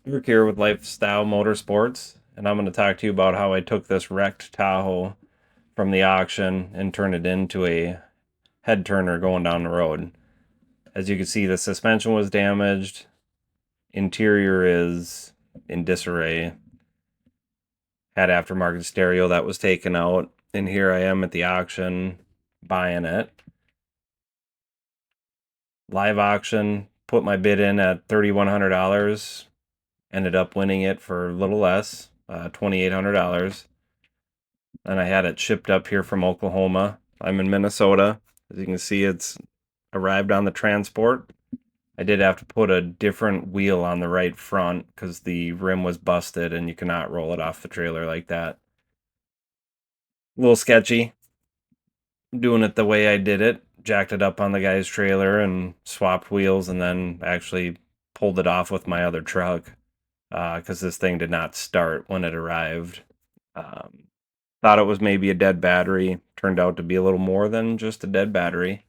Rick here with Lifestyle Motorsports, and I'm going to talk to you about how I took this wrecked Tahoe from the auction and turned it into a head turner going down the road. As you can see, the suspension was damaged, interior is in disarray, had aftermarket stereo that was taken out, and here I am at the auction buying it. Live auction, put my bid in at $3,100, ended up winning it for a little less, $2,800. And I had it shipped up here from Oklahoma. I'm in Minnesota. As you can see, it's arrived on the transport. I did have to put a different wheel on the right front because the rim was busted and you cannot roll it off the trailer like that. A little sketchy doing it the way I did it. Jacked it up on the guy's trailer and swapped wheels and then actually pulled it off with my other truck because this thing did not start when it arrived. Um, Thought it was maybe a dead battery. Turned out to be a little more than just a dead battery.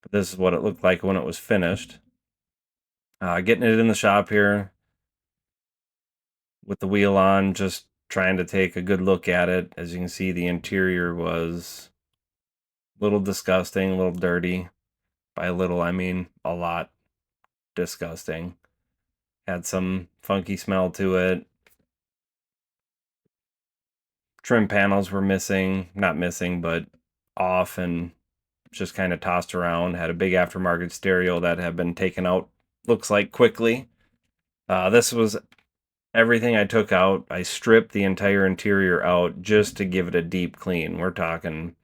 But this is what it looked like when it was finished. Getting it in the shop here with the wheel on, just trying to take a good look at it. As you can see, the interior was a little disgusting, a little dirty. By a little, I mean a lot disgusting. Had some funky smell to it. Trim panels were missing, not missing, but off and just kind of tossed around. Had a big aftermarket stereo that had been taken out, looks like, quickly. This was everything I took out. I stripped the entire interior out just to give it a deep clean. We're talking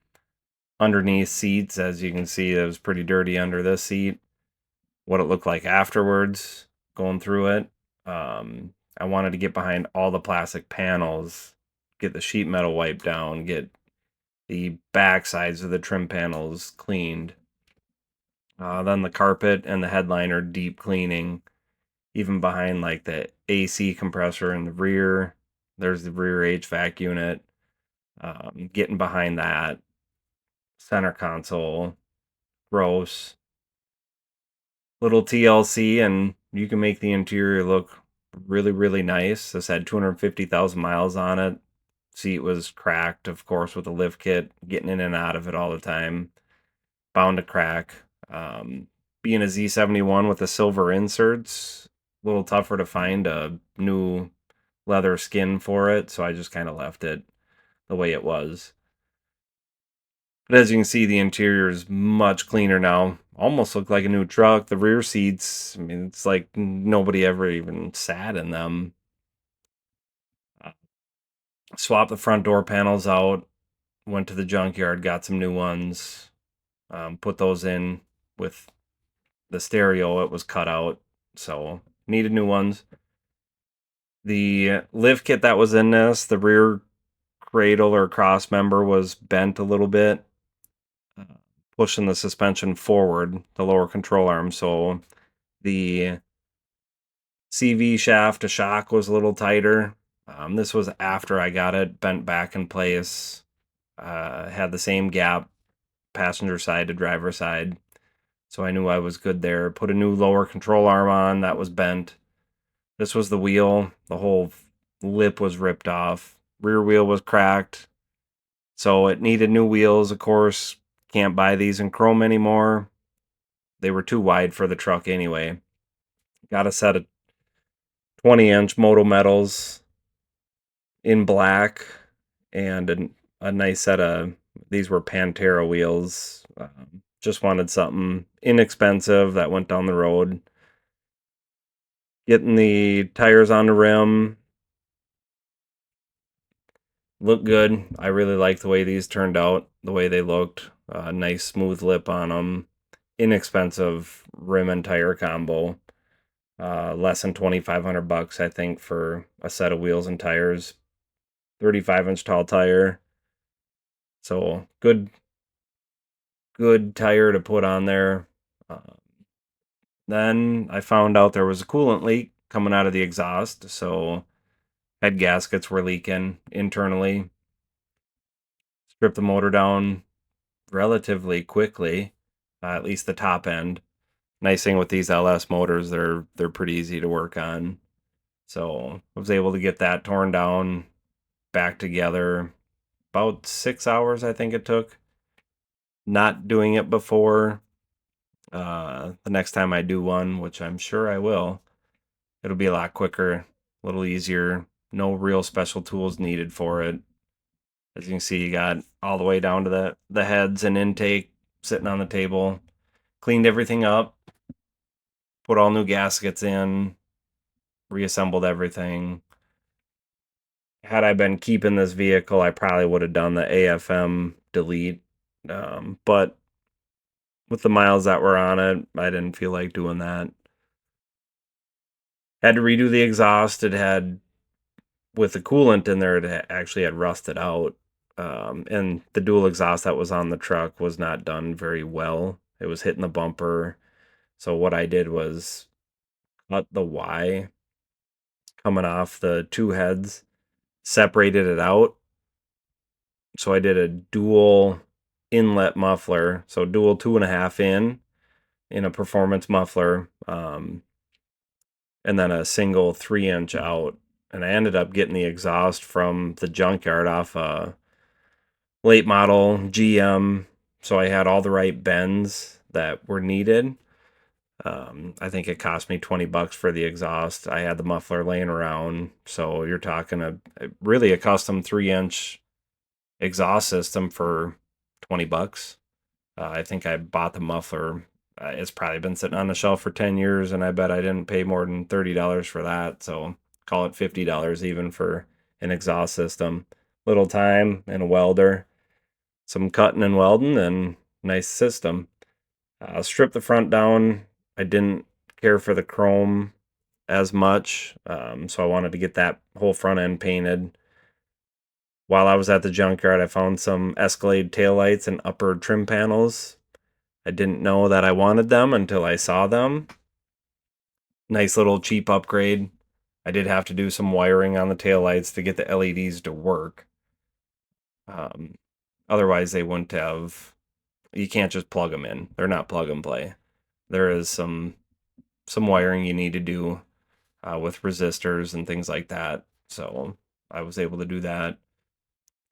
underneath seats. As you can see, it was pretty dirty under this seat. What it looked like afterwards, going through it. I wanted to get behind all the plastic panels, get the sheet metal wiped down, get the back sides of the trim panels cleaned. Then the carpet and the headliner deep cleaning, even behind like the AC compressor in the rear. There's the rear HVAC unit. Getting behind that center console, gross. Little TLC, and you can make the interior look really, really nice. This had 250,000 miles on it. Seat was cracked, of course, with the lift kit, getting in and out of it all the time. Bound to crack. Being a Z71 with the silver inserts, a little tougher to find a new leather skin for it, so I just kind of left it the way it was. But as you can see, the interior is much cleaner now. Almost look like a new truck. The rear seats, I mean, it's like nobody ever even sat in them. Swapped the front door panels out, went to the junkyard, got some new ones, put those in with the stereo. It was cut out, so needed new ones. The lift kit that was in this, the rear cradle or cross member was bent a little bit, pushing the suspension forward, the lower control arm. So the CV shaft to shock was a little tighter. This was after I got it bent back in place. Had the same gap, passenger side to driver side. So I knew I was good there. Put a new lower control arm on that was bent. This was the wheel. The whole lip was ripped off. Rear wheel was cracked. So it needed new wheels, of course. Can't buy these in chrome anymore. They were too wide for the truck anyway. Got a set of 20-inch Moto Metals in black and a nice set of, these were Pantera wheels. Just wanted something inexpensive that went down the road. Getting the tires on the rim look good. I really like the way these turned out, the way they looked. Nice smooth lip on them. Inexpensive rim and tire combo. Less than $2,500, I think, for a set of wheels and tires. 35-inch tall tire. So good tire to put on there. Then I found out there was a coolant leak coming out of the exhaust, so head gaskets were leaking internally. Stripped the motor down relatively quickly, at least the top end. Nice thing with these LS motors, they're pretty easy to work on. So I was able to get that torn down, back together. About 6 hours, I think it took. Not doing it before. The next time I do one, which I'm sure I will, it'll be a lot quicker, a little easier. No real special tools needed for it. As you can see, you got all the way down to the heads and intake sitting on the table. Cleaned everything up, put all new gaskets in, reassembled everything. Had I been keeping this vehicle, I probably would have done the AFM delete. But with the miles that were on it, I didn't feel like doing that. Had to redo the exhaust. It had, with the coolant in there, it actually had rusted out. And the dual exhaust that was on the truck was not done very well. It was hitting the bumper. So what I did was cut the Y coming off the two heads, separated it out. So I did a dual inlet muffler, so dual 2.5 in a performance muffler, and then a single 3-inch out. And I ended up getting the exhaust from the junkyard off a late model GM, so I had all the right bends that were needed. I think it cost me $20 for the exhaust. I had the muffler laying around, so you're talking really a custom 3-inch exhaust system for $20. I think I bought the muffler. It's probably been sitting on the shelf for 10 years, and I bet I didn't pay more than $30 for that. So call it $50 even for an exhaust system. Little time and a welder, some cutting and welding, and nice system. Strip the front down. I didn't care for the chrome as much, so I wanted to get that whole front end painted. While I was at the junkyard, I found some Escalade taillights and upper trim panels. I didn't know that I wanted them until I saw them. Nice little cheap upgrade. I did have to do some wiring on the taillights to get the LEDs to work. Um, Otherwise, they wouldn't have. You can't just plug them in. They're not plug and play. There is some wiring you need to do with resistors and things like that. So I was able to do that.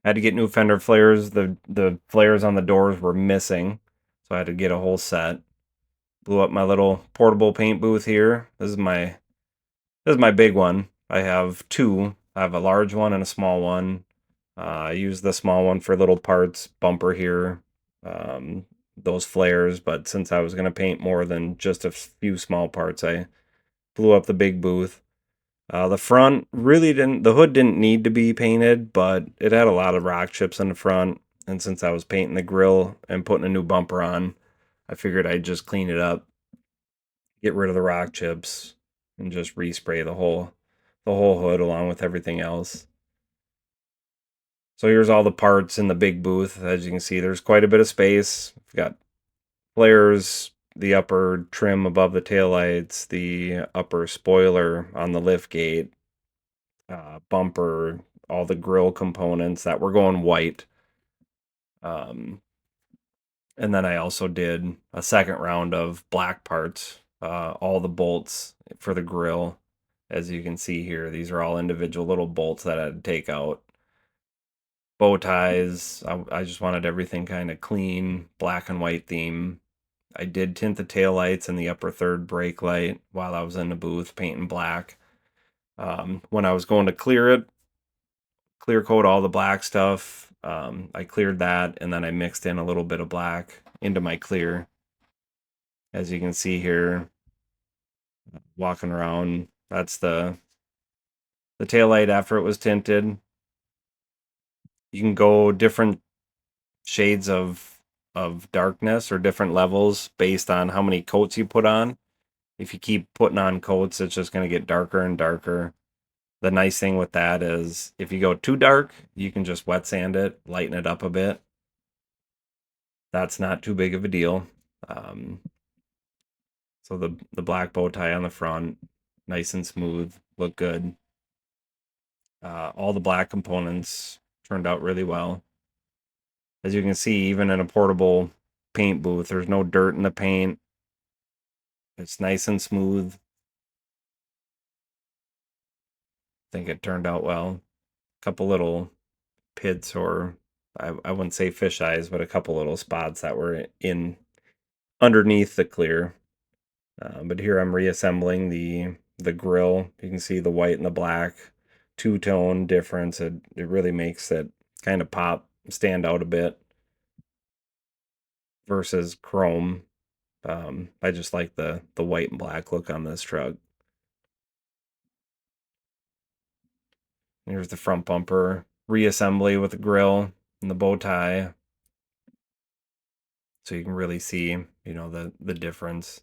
I had to get new fender flares. The flares on the doors were missing, so I had to get a whole set. Blew up my little portable paint booth here. This is my big one. I have two. I have a large one and a small one. I use the small one for little parts, bumper here, um, those flares. But since I was going to paint more than just a few small parts, I blew up the big booth. The front really didn't, the hood didn't need to be painted, but it had a lot of rock chips in the front. And since I was painting the grill and putting a new bumper on, I figured I'd just clean it up, get rid of the rock chips, and just respray the whole hood along with everything else. So here's all the parts in the big booth. As you can see, there's quite a bit of space. We've got flares, the upper trim above the taillights, the upper spoiler on the lift gate, bumper, all the grill components that were going white. Um, and then I also did a second round of black parts, all the bolts for the grill. As you can see here, these are all individual little bolts that I had to take out. Bow ties. I just wanted everything kind of clean, black and white theme. I did tint the tail lights and the upper third brake light while I was in the booth painting black. When I was going to clear coat all the black stuff, I cleared that and then I mixed in a little bit of black into my clear. As you can see here, walking around, that's the tail light after it was tinted. You can go different shades of darkness or different levels based on how many coats you put on. If you keep putting on coats, it's just going to get darker and darker. The nice thing with that is if you go too dark, you can just wet sand it, lighten it up a bit. That's not too big of a deal. Um, so the black bow tie on the front, nice and smooth, look good. All the black components turned out really well. As you can see, even in a portable paint booth, there's no dirt in the paint. It's nice and smooth. think it turned out well. A couple little pits, or I wouldn't say fish eyes, but a couple little spots that were in underneath the clear. But here I'm reassembling the grill. You can see the white and the black two-tone difference. It really makes it kind of pop, stand out a bit versus chrome. I just like the white and black look on this truck. Here's the front bumper reassembly with the grill and the bow tie, so you can really see, the difference.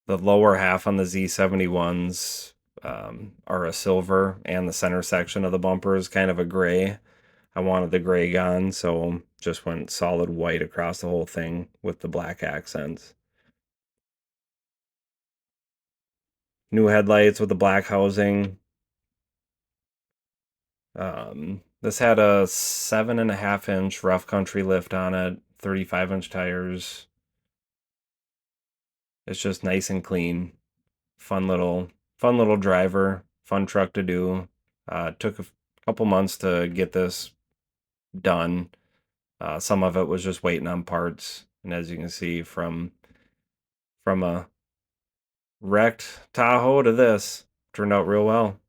The lower half on the Z71s are a silver, and the center section of the bumper is kind of a gray. I wanted the gray gone, so just went solid white across the whole thing with the black accents. New headlights with the black housing. This had a 7.5-inch rough country lift on it, 35-inch tires. It's just nice and clean. Fun little driver, fun truck to do. Took a couple months to get this done. Some of it was just waiting on parts, and as you can see, from a wrecked Tahoe to this, turned out real well.